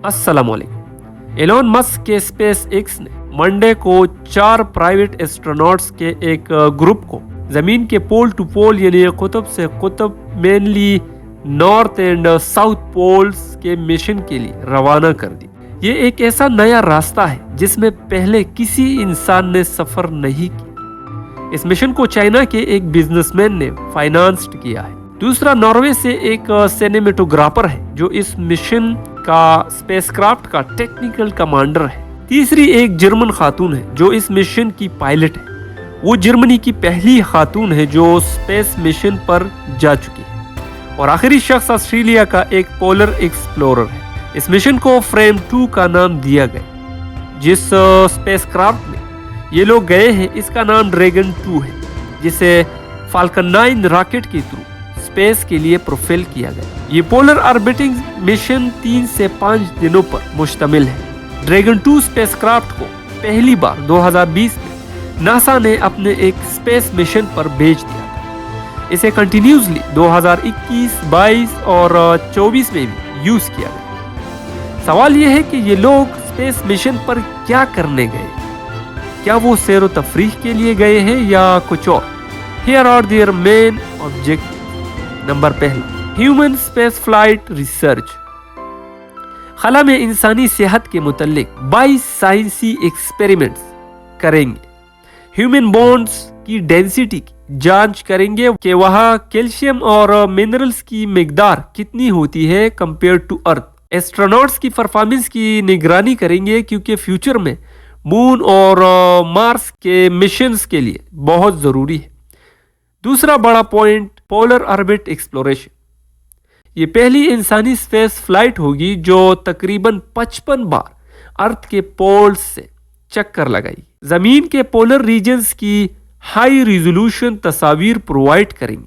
अस्सलाम वालेकुम। Elon Musk के स्पेस एक्स ने मंडे को 4 प्राइवेट एस्ट्रोनॉट्स के एक ग्रुप को जमीन के पोल टू पोल यानी कुतुब से कुतुब mainly north and south poles के मिशन के लिए रवाना कर दी। ये एक ऐसा नया रास्ता है जिसमें पहले किसी इंसान ने सफर नहीं किया। इस मिशन को चाइना के एक बिजनेसमैन ने फाइनेंस्ड किया है। दूसरा नॉर्वे से एक सिनेमेटोग्राफर है जो इस मिशन का स्पेसक्राफ्ट का टेक्निकल कमांडर है। तीसरी एक जर्मन खातून है जो इस मिशन की पायलट है। वो जर्मनी की पहली खातून है जो स्पेस मिशन पर जा चुकी है। और आखिरी शख्स ऑस्ट्रेलिया का एक पोलर एक्सप्लोरर है। इस मिशन को फ्रेम 2 का नाम दिया गया। जिस स्पेसक्राफ्ट में ये लोग गए हैं इसका नाम ड्रैगन 2 है, जिसे फाल्कन 9 रॉकेट के थ्रू स्पेस के लिए प्रोफाइल किया गया। ये पोलर ऑर्बिटिंग मिशन 3 से 5 दिनों पर मुश्तमिल है। ड्रैगन 2 स्पेसक्राफ्ट को पहली बार 2020 में नासा ने अपने एक स्पेस मिशन पर भेज दिया था। इसे कंटिन्यूसली 2021, 22 और 24 में भी यूज किया गया। सवाल यह है कि ये लोग स्पेस मिशन पर क्या करने गए? क्या वो सैर व तफरीह के लिए गए हैं या कुछ और? Here are their main objectives. Number पहला, ह्यूमन स्पेस फ्लाइट रिसर्च। खला में इंसानी सेहत के मुतल्लिक 22 साइंसी एक्सपेरिमेंट्स करेंगे। ह्यूमन बोन्स की डेंसिटी की जांच करेंगे कि वहाँ कैल्शियम और मिनरल्स की मिकदार कितनी होती है कंपेयर टू अर्थ। एस्ट्रोनॉट्स की परफॉर्मेंस की निगरानी करेंगे क्योंकि फ्यूचर में मून और मार्स के मिशंस के लिए बहुत ज़रूरी है। दूसरा बड़ा पॉइंट, पोलर ऑर्बिट एक्सप्लोरेशन। ये पहली इंसानी स्पेस फ्लाइट होगी जो तकरीबन 55 बार अर्थ के पोल्स से चक्कर लगाई। जमीन के पोलर रीजन्स की हाई रिजोल्यूशन तस्वीर प्रोवाइड करेंगे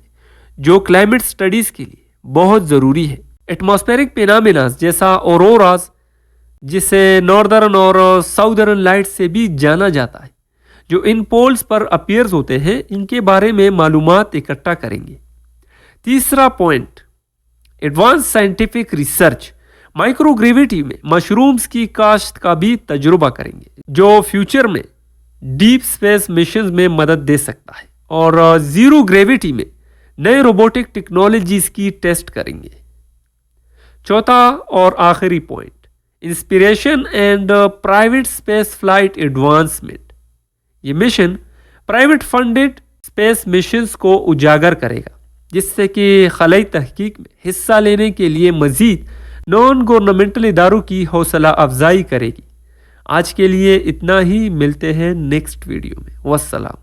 जो क्लाइमेट स्टडीज के लिए बहुत ज़रूरी है। एटमॉस्फेरिक फिनोमेना जैसा ऑरोरास, जिसे नॉर्दर्न और साउदर्न लाइट से भी जाना जाता है, जो इन पोल्स पर अपीयर्स होते हैं, इनके बारे में मालूमात इकट्ठा करेंगे। तीसरा point, advance scientific research. Microgravity में मशरूम्स की काश्त का भी तजुर्बा करेंगे जो फ्यूचर में डीप स्पेस मिशन में मदद दे सकता है। और जीरो ग्रेविटी में नए रोबोटिक टेक्नोलॉजीज की टेस्ट करेंगे। चौथा और आखिरी point, inspiration and private space flight advancement. ये mission private funded space missions को उजागर करेगा जिससे कि खलाई तहकीक में हिस्सा लेने के लिए मजीद नॉन गवर्नमेंटल इदारों की हौसला अफजाई करेगी। आज के लिए इतना ही, मिलते हैं नेक्स्ट वीडियो में। वस्सलाम।